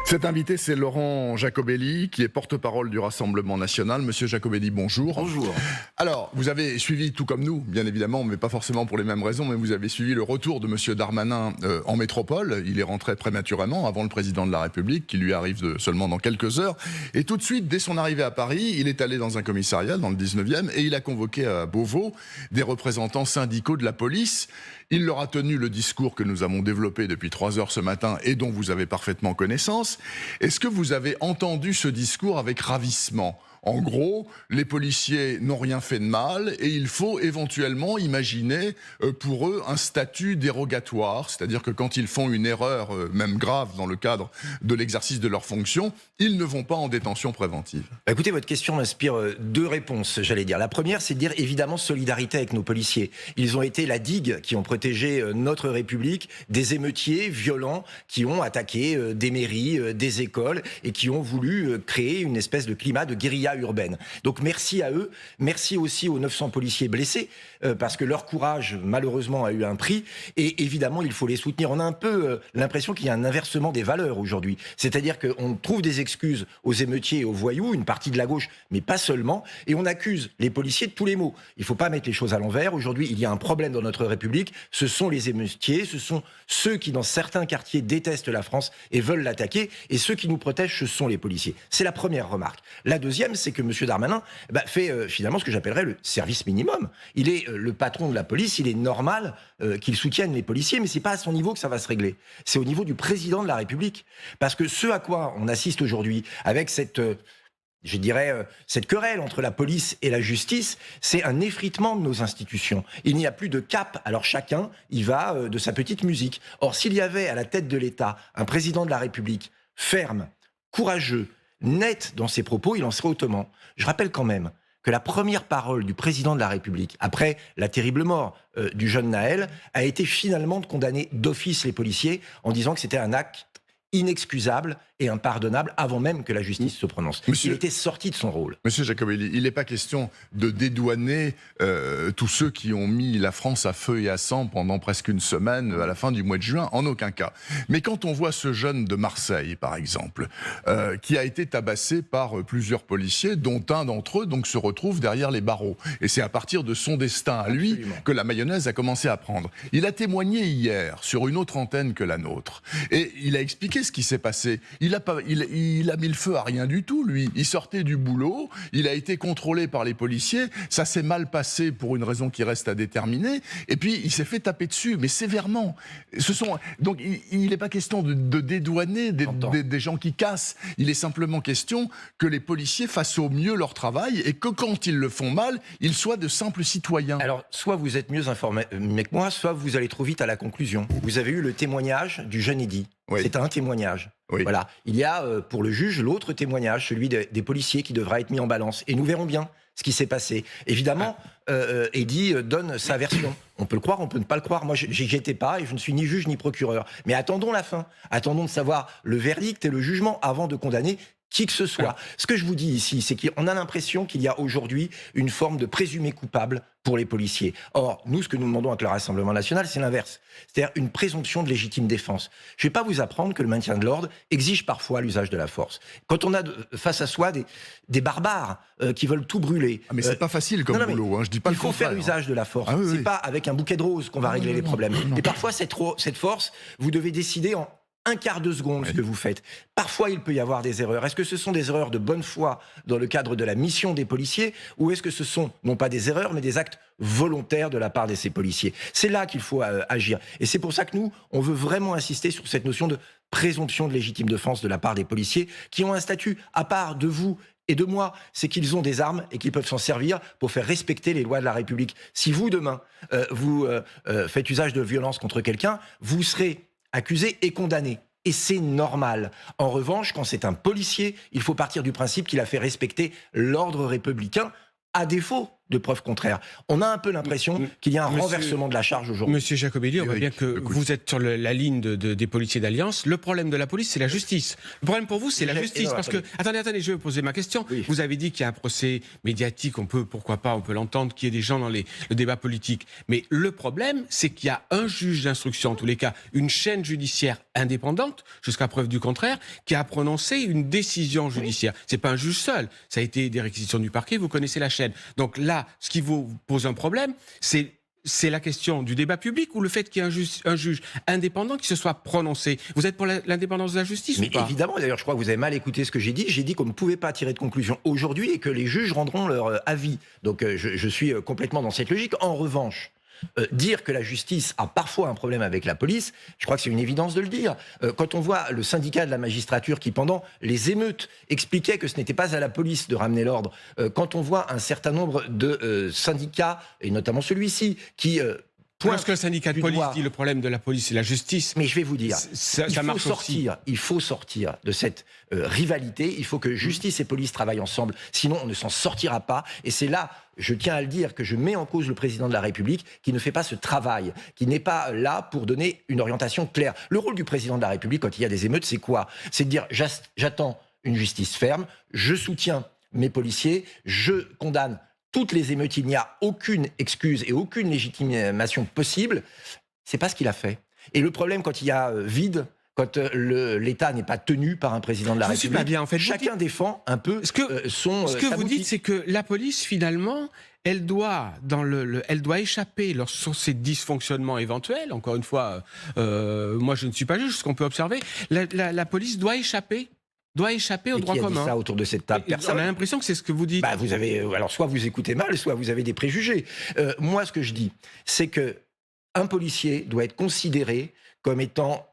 Cet invité, c'est Laurent Jacobelli, qui est porte-parole du Rassemblement national. Monsieur Jacobelli, bonjour. Bonjour. Alors, vous avez suivi, tout comme nous, bien évidemment, mais pas forcément pour les mêmes raisons, mais vous avez suivi le retour de monsieur Darmanin en métropole. Il est rentré prématurément, avant le président de la République, qui lui arrive seulement dans quelques heures. Et tout de suite, dès son arrivée à Paris, il est allé dans un commissariat, dans le 19e, et il a convoqué à Beauvau des représentants syndicaux de la police. Il leur a tenu le discours que nous avons développé depuis 3 heures ce matin et dont vous avez parfaitement connaissance. Est-ce que vous avez entendu ce discours avec ravissement ? En gros, les policiers n'ont rien fait de mal et il faut éventuellement imaginer pour eux un statut dérogatoire, c'est-à-dire que quand ils font une erreur, même grave dans le cadre de l'exercice de leurs fonctions, ils ne vont pas en détention préventive. Écoutez, votre question m'inspire deux réponses, j'allais dire. La première, c'est de dire évidemment solidarité avec nos policiers. Ils ont été la digue qui ont protégé notre République des émeutiers violents qui ont attaqué des mairies, des écoles et qui ont voulu créer une espèce de climat de guérilla urbaine. Donc merci à eux, merci aussi aux 900 policiers blessés, parce que leur courage, malheureusement, a eu un prix, et évidemment, il faut les soutenir. On a un peu l'impression qu'il y a un inversement des valeurs aujourd'hui. C'est-à-dire qu'on trouve des excuses aux émeutiers et aux voyous, une partie de la gauche, mais pas seulement, et on accuse les policiers de tous les maux. Il ne faut pas mettre les choses à l'envers. Aujourd'hui, il y a un problème dans notre République, ce sont les émeutiers, ce sont ceux qui, dans certains quartiers, détestent la France et veulent l'attaquer, et ceux qui nous protègent, ce sont les policiers. C'est la première remarque. La deuxième, c'est que M. Darmanin fait finalement ce que j'appellerais le service minimum. Il est le patron de la police, il est normal qu'il soutienne les policiers, mais c'est pas à son niveau que ça va se régler. C'est au niveau du président de la République. Parce que ce à quoi on assiste aujourd'hui, avec cette querelle entre la police et la justice, c'est un effritement de nos institutions. Il n'y a plus de cap, alors chacun y va de sa petite musique. Or, s'il y avait à la tête de l'État un président de la République ferme, courageux, net dans ses propos, il en serait autrement. Je rappelle quand même que la première parole du président de la République, après la terrible mort du jeune Naël, a été finalement de condamner d'office les policiers en disant que c'était un acte inexcusable et impardonnable avant même que la justice se prononce. Il était sorti de son rôle. Monsieur Jacobelli, il n'est pas question de dédouaner tous ceux qui ont mis la France à feu et à sang pendant presque une semaine à la fin du mois de juin, en aucun cas. Mais quand on voit ce jeune de Marseille, par exemple, qui a été tabassé par plusieurs policiers, dont un d'entre eux donc, se retrouve derrière les barreaux. Et c'est à partir de son destin à lui que la mayonnaise a commencé à prendre. Il a témoigné hier sur une autre antenne que la nôtre. Et il a expliqué ce qui s'est passé. Il a mis le feu à rien du tout, lui. Il sortait du boulot, il a été contrôlé par les policiers, ça s'est mal passé pour une raison qui reste à déterminer, et puis il s'est fait taper dessus, mais sévèrement. Donc il n'est pas question de dédouaner des gens qui cassent, il est simplement question que les policiers fassent au mieux leur travail, et que quand ils le font mal, ils soient de simples citoyens. Alors, soit vous êtes mieux informé que moi, soit vous allez trop vite à la conclusion. Vous avez eu le témoignage du jeune Eddy. Oui. C'est un témoignage. Oui. Voilà. Il y a pour le juge l'autre témoignage, celui des policiers qui devra être mis en balance. Et nous verrons bien ce qui s'est passé. Évidemment, Eddy donne sa version. On peut le croire, on peut ne pas le croire. Moi, j'y étais pas et je ne suis ni juge ni procureur. Mais attendons la fin. Attendons de savoir le verdict et le jugement avant de condamner qui que ce soit. Ce que je vous dis ici, c'est qu'on a l'impression qu'il y a aujourd'hui une forme de présumé coupable pour les policiers. Or, nous, ce que nous demandons avec le Rassemblement national, c'est l'inverse. C'est-à-dire une présomption de légitime défense. Je ne vais pas vous apprendre que le maintien de l'ordre exige parfois l'usage de la force. Quand on a face à soi des barbares qui veulent tout brûler... mais c'est pas facile comme boulot, hein. Je dis pas il faut faire usage de la force. C'est pas avec un bouquet de roses qu'on va régler les problèmes. Et parfois, cette force, vous devez décider en un quart de seconde ce que vous faites. Parfois, il peut y avoir des erreurs. Est-ce que ce sont des erreurs de bonne foi dans le cadre de la mission des policiers, ou est-ce que ce sont, non pas des erreurs, mais des actes volontaires de la part de ces policiers? C'est là qu'il faut agir. Et c'est pour ça que nous, on veut vraiment insister sur cette notion de présomption de légitime défense de la part des policiers, qui ont un statut à part de vous et de moi, c'est qu'ils ont des armes et qu'ils peuvent s'en servir pour faire respecter les lois de la République. Si vous, demain, vous faites usage de violence contre quelqu'un, vous serez accusé et condamné. Et c'est normal. En revanche, quand c'est un policier, il faut partir du principe qu'il a fait respecter l'ordre républicain, à défaut de preuves contraires. On a un peu l'impression qu'il y a un renversement de la charge aujourd'hui. Monsieur Jacobelli, on voit bien que écoute. vous êtes sur la ligne des policiers d'Alliance. Le problème de la police, c'est la justice. Le problème pour vous, c'est la justice. Parce que, attendez, je vais poser ma question. Oui. Vous avez dit qu'il y a un procès médiatique, pourquoi pas, on peut l'entendre, qu'il y ait des gens dans le débat politique. Mais le problème, c'est qu'il y a un juge d'instruction, en tous les cas, une chaîne judiciaire indépendante, jusqu'à preuve du contraire, qui a prononcé une décision judiciaire. C'est pas un juge seul. Ça a été des réquisitions du parquet, vous connaissez la chaîne. Donc là, ce qui vous pose un problème, c'est la question du débat public ou le fait qu'il y ait un juge indépendant qui se soit prononcé. Vous êtes pour l'indépendance de la justice Mais ou pas? évidemment, d'ailleurs, je crois que vous avez mal écouté ce que j'ai dit. J'ai dit qu'on ne pouvait pas tirer de conclusion aujourd'hui et que les juges rendront leur avis. Donc je suis complètement dans cette logique. En revanche, dire que la justice a parfois un problème avec la police, je crois que c'est une évidence de le dire. Quand on voit le syndicat de la magistrature qui, pendant les émeutes, expliquait que ce n'était pas à la police de ramener l'ordre, quand on voit un certain nombre de syndicats, et notamment celui-ci, qui... Lorsque le syndicat de police dit le problème de la police, c'est la justice. Mais je vais vous dire, il faut aussi. sortir de cette rivalité, il faut que justice et police travaillent ensemble, sinon on ne s'en sortira pas. Et c'est là, je tiens à le dire, que je mets en cause le président de la République qui ne fait pas ce travail, qui n'est pas là pour donner une orientation claire. Le rôle du président de la République quand il y a des émeutes, c'est quoi? C'est de dire j'attends une justice ferme, je soutiens mes policiers, je condamne toutes les émeutes, il n'y a aucune excuse et aucune légitimation possible. C'est pas ce qu'il a fait. Et le problème, quand il y a vide, quand l'État n'est pas tenu par un président de la République, pas bien, en fait. chacun défend un peu son... Ce que vous dites, c'est que la police, finalement, elle doit échapper sur ces dysfonctionnements éventuels. Encore une fois, moi je ne suis pas juge, ce qu'on peut observer. La police doit échapper au droit commun. Qui a dit ça autour de cette table? Personne. On a l'impression que c'est ce que vous dites. Vous avez, alors soit vous écoutez mal, soit vous avez des préjugés. Moi, ce que je dis, c'est que un policier doit être considéré comme étant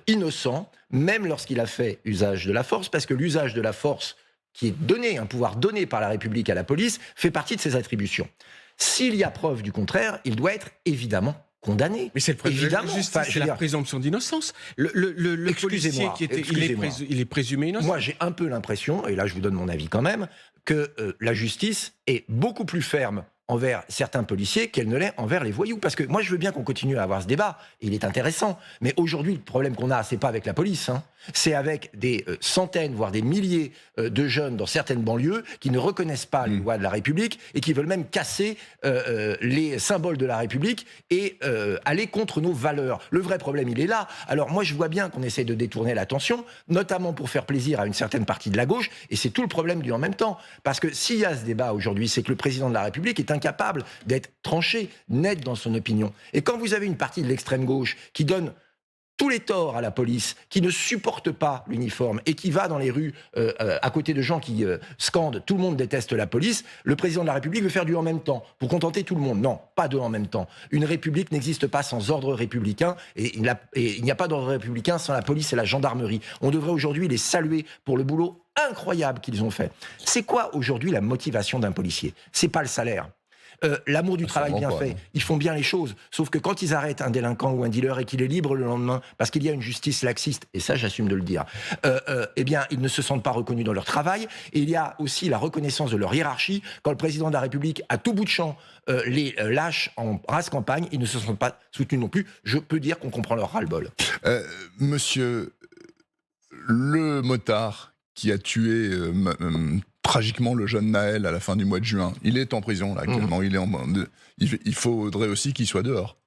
innocent, même lorsqu'il a fait usage de la force, parce que l'usage de la force qui est donné, un pouvoir donné par la République à la police, fait partie de ses attributions. S'il y a preuve du contraire, il doit être évidemment condamné. Mais c'est le problème de la justice, c'est la présomption d'innocence. Le policier il est présumé innocent. Moi, j'ai un peu l'impression, et là je vous donne mon avis quand même, que la justice est beaucoup plus ferme envers certains policiers qu'elle ne l'est envers les voyous. Parce que moi, je veux bien qu'on continue à avoir ce débat, et il est intéressant. Mais aujourd'hui, le problème qu'on a, c'est pas avec la police, c'est avec des centaines, voire des milliers de jeunes dans certaines banlieues qui ne reconnaissent pas les lois de la République et qui veulent même casser les symboles de la République et aller contre nos valeurs. Le vrai problème, il est là. Alors moi, je vois bien qu'on essaie de détourner l'attention, notamment pour faire plaisir à une certaine partie de la gauche, et c'est tout le problème du en même temps. Parce que s'il y a ce débat aujourd'hui, c'est que le président de la République est incapable d'être tranché, net dans son opinion. Et quand vous avez une partie de l'extrême gauche qui donne tous les torts à la police, qui ne supporte pas l'uniforme et qui va dans les rues à côté de gens qui scandent « tout le monde déteste la police », le président de la République veut faire du en même temps pour contenter tout le monde. Non, pas de en même temps. Une république n'existe pas sans ordre républicain et il n'y a pas d'ordre républicain sans la police et la gendarmerie. On devrait aujourd'hui les saluer pour le boulot incroyable qu'ils ont fait. C'est quoi aujourd'hui la motivation d'un policier? C'est pas le salaire. L'amour du travail bien fait, ils font bien les choses, sauf que quand ils arrêtent un délinquant ou un dealer et qu'il est libre le lendemain, parce qu'il y a une justice laxiste, et ça j'assume de le dire, eh bien ils ne se sentent pas reconnus dans leur travail, et il y a aussi la reconnaissance de leur hiérarchie. Quand le président de la République, à tout bout de champ, les lâche en race campagne, ils ne se sentent pas soutenus non plus. Je peux dire qu'on comprend leur ras-le-bol. Monsieur, le motard qui a tué tragiquement le jeune Naël à la fin du mois de juin, il est en prison là actuellement. Il faudrait aussi qu'il soit dehors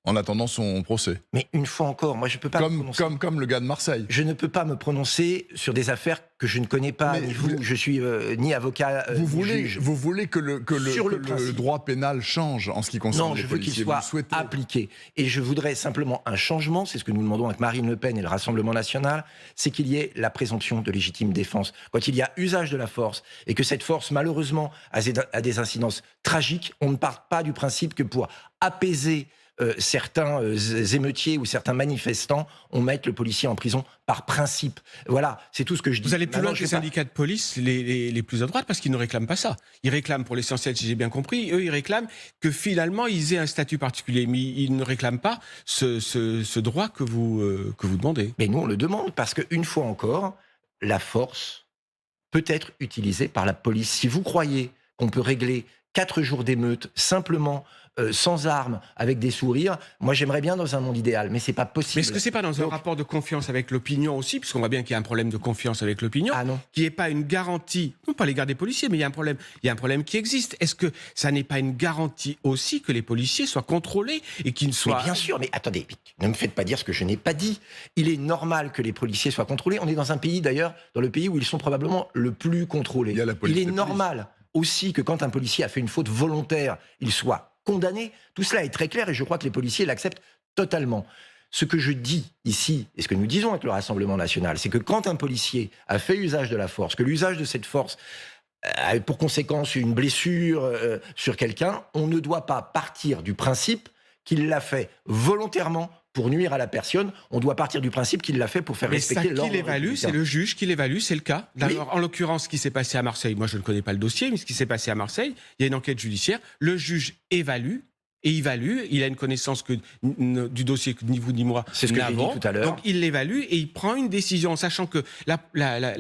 en attendant son procès. Mais une fois encore, moi je peux pas comme le gars de Marseille. Je ne peux pas me prononcer sur des affaires que je ne connais pas, ni vous, je suis ni avocat, ni juge. Vous voulez que le droit pénal change en ce qui concerne les policiers? Non, je veux qu'il soit appliqué. Et je voudrais simplement un changement, c'est ce que nous demandons avec Marine Le Pen et le Rassemblement National, c'est qu'il y ait la présomption de légitime défense. Quand il y a usage de la force, et que cette force, malheureusement, a des incidences tragiques, on ne part pas du principe que pour apaiser certains émeutiers ou certains manifestants, on met le policier en prison par principe. Voilà, c'est tout ce que je dis. Vous allez plus loin que les syndicats de police, les plus à droite, parce qu'ils ne réclament pas ça. Ils réclament, pour l'essentiel, si j'ai bien compris, eux, ils réclament que finalement, ils aient un statut particulier, mais ils ne réclament pas ce droit que vous demandez. Mais nous, on le demande, parce qu'une fois encore, la force peut être utilisée par la police. Si vous croyez qu'on peut régler 4 jours d'émeute, simplement, sans armes, avec des sourires. Moi, j'aimerais bien dans un monde idéal, mais c'est pas possible. Mais est-ce que c'est pas dans un rapport de confiance avec l'opinion aussi, puisqu'on voit bien qu'il y a un problème de confiance avec l'opinion, qui n'est pas une garantie, non pas l'égard des policiers, mais il y a un problème qui existe. Est-ce que ça n'est pas une garantie aussi que les policiers soient contrôlés et qu'ils ne soient... Mais bien sûr, mais attendez, ne me faites pas dire ce que je n'ai pas dit. Il est normal que les policiers soient contrôlés. On est dans un pays d'ailleurs, dans le pays où ils sont probablement le plus contrôlés. Il est normal aussi que quand un policier a fait une faute volontaire, il soit condamné. Tout cela est très clair et je crois que les policiers l'acceptent totalement. Ce que je dis ici, et ce que nous disons avec le Rassemblement national, c'est que quand un policier a fait usage de la force, que l'usage de cette force a pour conséquence une blessure sur quelqu'un, on ne doit pas partir du principe qu'il l'a fait volontairement pour nuire à la personne. On doit partir du principe qu'il l'a fait pour faire respecter l'ordre. Mais ça, qui l'évalue, c'est le juge qui l'évalue, c'est le cas. Oui. En l'occurrence, ce qui s'est passé à Marseille, moi je ne connais pas le dossier, mais ce qui s'est passé à Marseille, il y a une enquête judiciaire, le juge évalue, et il a une connaissance du dossier que ni vous ni moi c'est ce que j'ai dit tout à l'heure. Donc il l'évalue et il prend une décision, sachant que la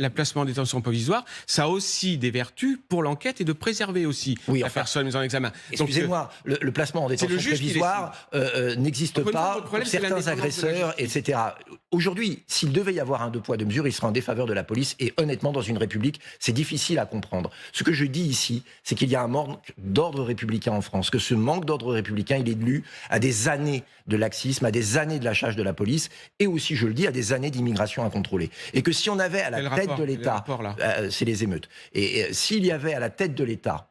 placement en détention provisoire, ça a aussi des vertus pour l'enquête et de préserver aussi la personne mise en examen. Excusez-moi, le placement en détention provisoire n'existe pas pour certains agresseurs, etc. Aujourd'hui, s'il devait y avoir un deux poids, deux mesures, il serait en défaveur de la police et honnêtement, dans une république, c'est difficile à comprendre. Ce que je dis ici, c'est qu'il y a un manque d'ordre républicain en France, que ce manque d'ordre républicain, il est dû à des années de laxisme, à des années de lâchage de la police et aussi, je le dis, à des années d'immigration incontrôlée. Et que si on avait à la tête de l'État, c'est les émeutes, et s'il y avait à la tête de l'État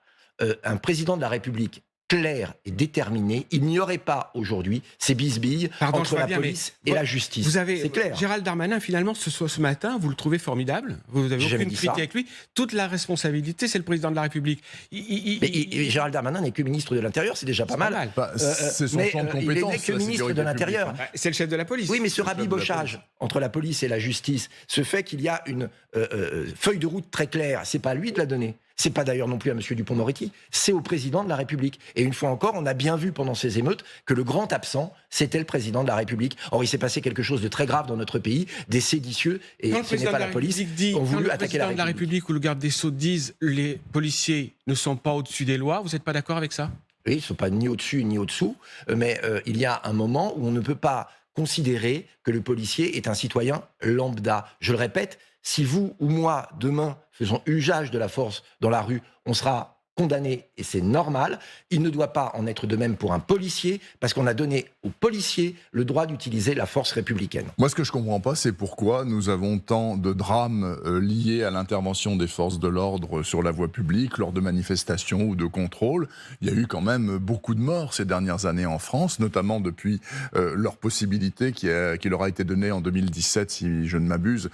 un président de la République clair et déterminé, il n'y aurait pas aujourd'hui ces bisbilles entre la police et la justice. C'est clair. Gérald Darmanin, finalement, ce matin, vous le trouvez formidable. Vous n'avez aucune critique avec lui. Toute la responsabilité, c'est le président de la République. Mais Gérald Darmanin n'est que ministre de l'Intérieur, c'est déjà pas mal. C'est son champ de compétence. Il n'est que ministre de l'Intérieur. C'est le chef de la police. Oui, mais ce rabibochage entre la police et la justice, ce fait qu'il y a une feuille de route très claire, c'est pas à lui de la donner. C'est pas d'ailleurs non plus à M. Dupond-Moretti, c'est au président de la République. Et une fois encore, on a bien vu pendant ces émeutes que le grand absent, c'était le président de la République. Or, il s'est passé quelque chose de très grave dans notre pays, des séditieux, et ce n'est pas la police qui ont voulu attaquer la République. Quand le président de la République ou le garde des Sceaux disent les policiers ne sont pas au-dessus des lois, vous n'êtes pas d'accord avec ça ? Oui, ils ne sont pas ni au-dessus ni au-dessous, mais il y a un moment où on ne peut pas considérer que le policier est un citoyen lambda. Je le répète, si vous ou moi, demain, faisons usage de la force dans la rue, on sera condamné, et c'est normal. Il ne doit pas en être de même pour un policier, parce qu'on a donné aux policiers le droit d'utiliser la force républicaine. Moi, ce que je ne comprends pas, c'est pourquoi nous avons tant de drames liés à l'intervention des forces de l'ordre sur la voie publique, lors de manifestations ou de contrôles. Il y a eu quand même beaucoup de morts ces dernières années en France, notamment depuis leur possibilité qui leur a été donnée en 2017, si je ne m'abuse,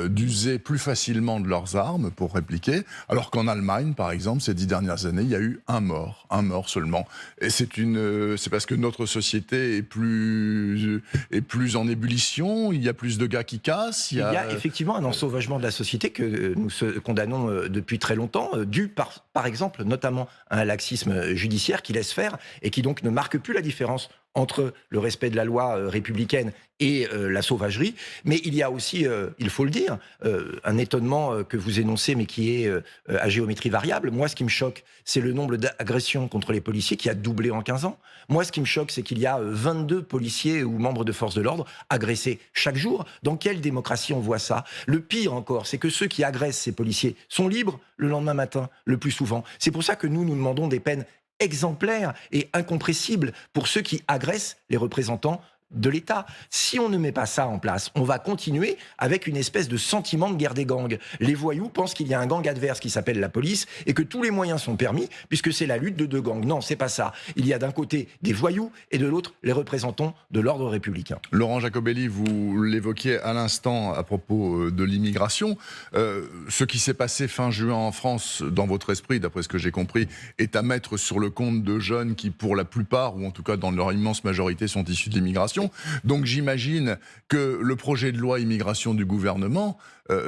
d'user plus facilement de leurs armes pour répliquer, alors qu'en Allemagne, par exemple, ces 10 dernières années, il y a eu un mort seulement. Et c'est parce que notre société est plus en ébullition, il y a plus de gars qui cassent. Il y a effectivement un ensauvagement de la société que nous condamnons depuis très longtemps, dû par exemple notamment à un laxisme judiciaire qui laisse faire et qui donc ne marque plus la différence entre le respect de la loi républicaine et la sauvagerie. Mais il y a aussi, il faut le dire, un étonnement que vous énoncez, mais qui est à géométrie variable. Moi, ce qui me choque, c'est le nombre d'agressions contre les policiers qui a doublé en 15 ans. Moi, ce qui me choque, c'est qu'il y a 22 policiers ou membres de forces de l'ordre agressés chaque jour. Dans quelle démocratie on voit ça ? Le pire encore, c'est que ceux qui agressent ces policiers sont libres le lendemain matin, le plus souvent. C'est pour ça que nous demandons des peines exemplaire et incompressible pour ceux qui agressent les représentants de l'État. Si on ne met pas ça en place, on va continuer avec une espèce de sentiment de guerre des gangs. Les voyous pensent qu'il y a un gang adverse qui s'appelle la police et que tous les moyens sont permis puisque c'est la lutte de deux gangs. Non, c'est pas ça. Il y a d'un côté des voyous et de l'autre les représentants de l'ordre républicain. Laurent Jacobelli, vous l'évoquiez à l'instant à propos de l'immigration. Ce qui s'est passé fin juin en France, dans votre esprit, d'après ce que j'ai compris, est à mettre sur le compte de jeunes qui, pour la plupart, ou en tout cas dans leur immense majorité, sont issus de l'immigration. Donc j'imagine que le projet de loi immigration du gouvernement,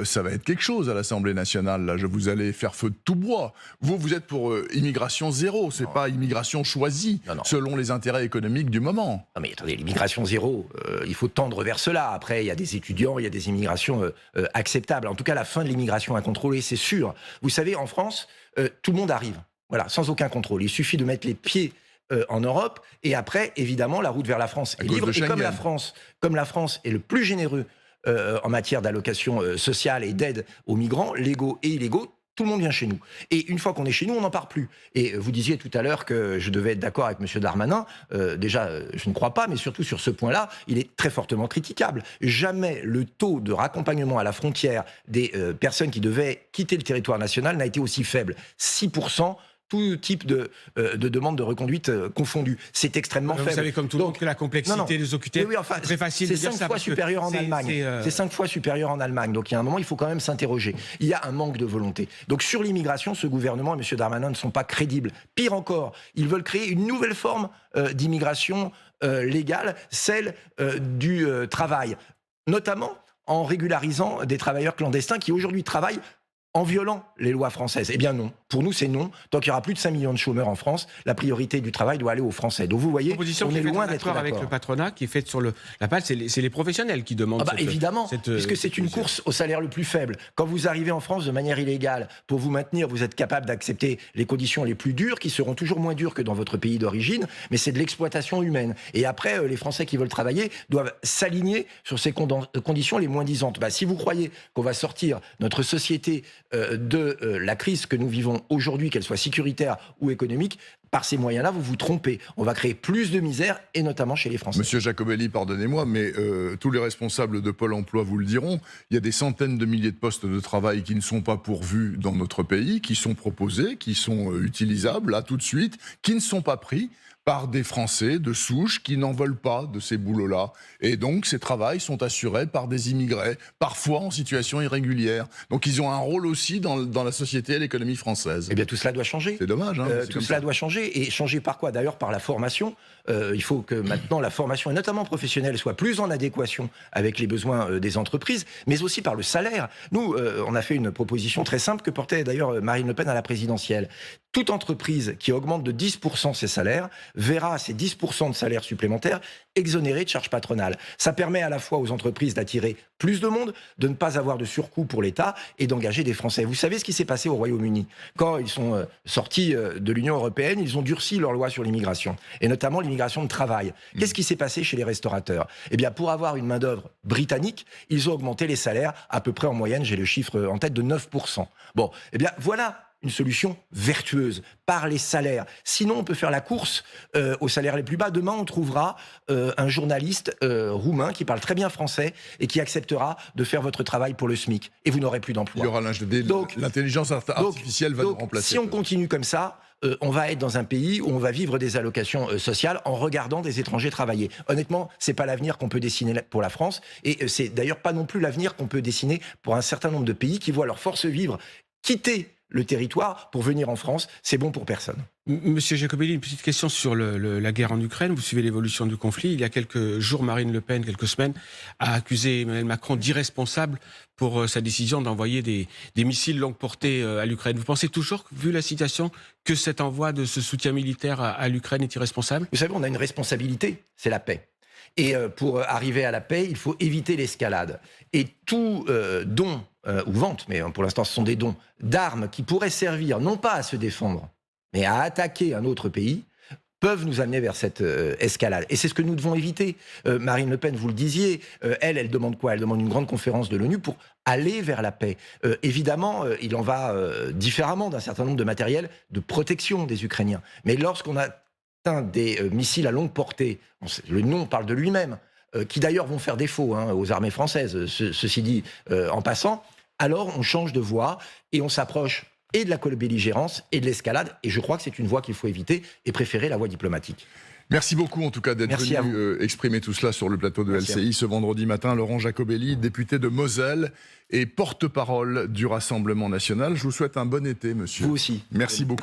ça va être quelque chose à l'Assemblée nationale. Là, vous allez faire feu de tout bois. Vous êtes pour immigration zéro, c'est pas immigration choisie, selon les intérêts économiques du moment. Non mais attendez, l'immigration zéro, il faut tendre vers cela. Après, il y a des étudiants, il y a des immigrations acceptables. En tout cas, la fin de l'immigration incontrôlée, c'est sûr. Vous savez, en France, tout le monde arrive. Voilà, sans aucun contrôle. Il suffit de mettre les pieds en Europe, et après, évidemment, la route vers la France est libre. Et comme la France est le plus généreux en matière d'allocation sociale et d'aide aux migrants, légaux et illégaux, tout le monde vient chez nous. Et une fois qu'on est chez nous, on n'en part plus. Et vous disiez tout à l'heure que je devais être d'accord avec M. Darmanin. Déjà, je ne crois pas, mais surtout sur ce point-là, il est très fortement critiquable. Jamais le taux de raccompagnement à la frontière des personnes qui devaient quitter le territoire national n'a été aussi faible. 6%. Tout type de demande de reconduite confondue. C'est extrêmement faible. Vous savez comme tout le monde que la complexité des OQTF, enfin, c'est très facile de dire ça. C'est 5 fois supérieur en Allemagne. C'est 5 fois supérieur en Allemagne. Donc il y a un moment, il faut quand même s'interroger. Il y a un manque de volonté. Donc sur l'immigration, ce gouvernement et M. Darmanin ne sont pas crédibles. Pire encore, ils veulent créer une nouvelle forme d'immigration légale, celle du travail. Notamment en régularisant des travailleurs clandestins qui aujourd'hui travaillent en violant les lois françaises. Eh bien non, pour nous c'est non. Tant qu'il y aura plus de 5 millions de chômeurs en France, la priorité du travail doit aller aux Français. Donc vous voyez, on est loin d'être d'accord. Avec le patronat qui est faite sur la base, c'est les professionnels qui demandent évidemment, puisque c'est une course au salaire le plus faible. Quand vous arrivez en France de manière illégale, pour vous maintenir, vous êtes capable d'accepter les conditions les plus dures, qui seront toujours moins dures que dans votre pays d'origine, mais c'est de l'exploitation humaine. Et après, les Français qui veulent travailler doivent s'aligner sur ces conditions les moins disantes. Si vous croyez qu'on va sortir notre société de la crise que nous vivons aujourd'hui, qu'elle soit sécuritaire ou économique, par ces moyens-là, vous vous trompez. On va créer plus de misère, et notamment chez les Français. Monsieur Jacobelli, pardonnez-moi, mais tous les responsables de Pôle emploi vous le diront, il y a des centaines de milliers de postes de travail qui ne sont pas pourvus dans notre pays, qui sont proposés, qui sont utilisables, là, tout de suite, qui ne sont pas pris par des Français de souche qui n'en veulent pas de ces boulots-là. Et donc, ces travails sont assurés par des immigrés, parfois en situation irrégulière. Donc, ils ont un rôle aussi dans la société et l'économie française. Eh bien, tout cela doit changer. C'est dommage. Hein, tout cela doit changer. Et changer par quoi? D'ailleurs, par la formation. Il faut que maintenant la formation, et notamment professionnelle, soit plus en adéquation avec les besoins des entreprises, mais aussi par le salaire. Nous, on a fait une proposition très simple que portait d'ailleurs Marine Le Pen à la présidentielle. Toute entreprise qui augmente de 10% ses salaires verra ces 10% de salaire supplémentaires exonérés de charges patronales. Ça permet à la fois aux entreprises d'attirer plus de monde, de ne pas avoir de surcoût pour l'État et d'engager des Français. Vous savez ce qui s'est passé au Royaume-Uni? Quand ils sont sortis de l'Union européenne, ils ont durci leurs lois sur l'immigration, et notamment l'immigration de travail. Qu'est-ce qui s'est passé chez les restaurateurs? Eh bien, pour avoir une main-d'œuvre britannique, ils ont augmenté les salaires à peu près en moyenne, j'ai le chiffre en tête, de 9%. Bon, eh bien, voilà une solution vertueuse, par les salaires. Sinon, on peut faire la course aux salaires les plus bas. Demain, on trouvera un journaliste roumain qui parle très bien français et qui acceptera de faire votre travail pour le SMIC. Et vous n'aurez plus d'emploi. Il y aura l'intelligence artificielle va nous remplacer. Si on continue comme ça, on va être dans un pays où on va vivre des allocations sociales en regardant des étrangers travailler. Honnêtement, c'est pas l'avenir qu'on peut dessiner pour la France, et c'est d'ailleurs pas non plus l'avenir qu'on peut dessiner pour un certain nombre de pays qui voient leur force vive quitter le territoire pour venir en France. C'est bon pour personne. Monsieur Jacobelli, une petite question sur la guerre en Ukraine. Vous suivez l'évolution du conflit. Il y a quelques jours, Marine Le Pen, quelques semaines, a accusé Emmanuel Macron d'irresponsable pour sa décision d'envoyer des missiles longue portée à l'Ukraine. Vous pensez toujours, vu la situation, que cet envoi de ce soutien militaire à l'Ukraine est irresponsable? Vous savez, on a une responsabilité, c'est la paix. Et pour arriver à la paix, il faut éviter l'escalade. Et tout don ou vente, mais pour l'instant ce sont des dons, d'armes qui pourraient servir non pas à se défendre, mais à attaquer un autre pays, peuvent nous amener vers cette escalade. Et c'est ce que nous devons éviter. Marine Le Pen, vous le disiez, elle demande quoi? Elle demande une grande conférence de l'ONU pour aller vers la paix. Évidemment, il en va différemment d'un certain nombre de matériels de protection des Ukrainiens. Mais lorsqu'on a des missiles à longue portée, le nom parle de lui-même, qui d'ailleurs vont faire défaut aux armées françaises, ceci dit en passant, alors on change de voie et on s'approche et de la belligérance et de l'escalade, et je crois que c'est une voie qu'il faut éviter et préférer la voie diplomatique. Merci beaucoup en tout cas d'être venu exprimer tout cela sur le plateau de LCI ce vendredi matin. Laurent Jacobelli, député de Moselle et porte-parole du Rassemblement national. Je vous souhaite un bon été, monsieur. Vous aussi. Merci beaucoup.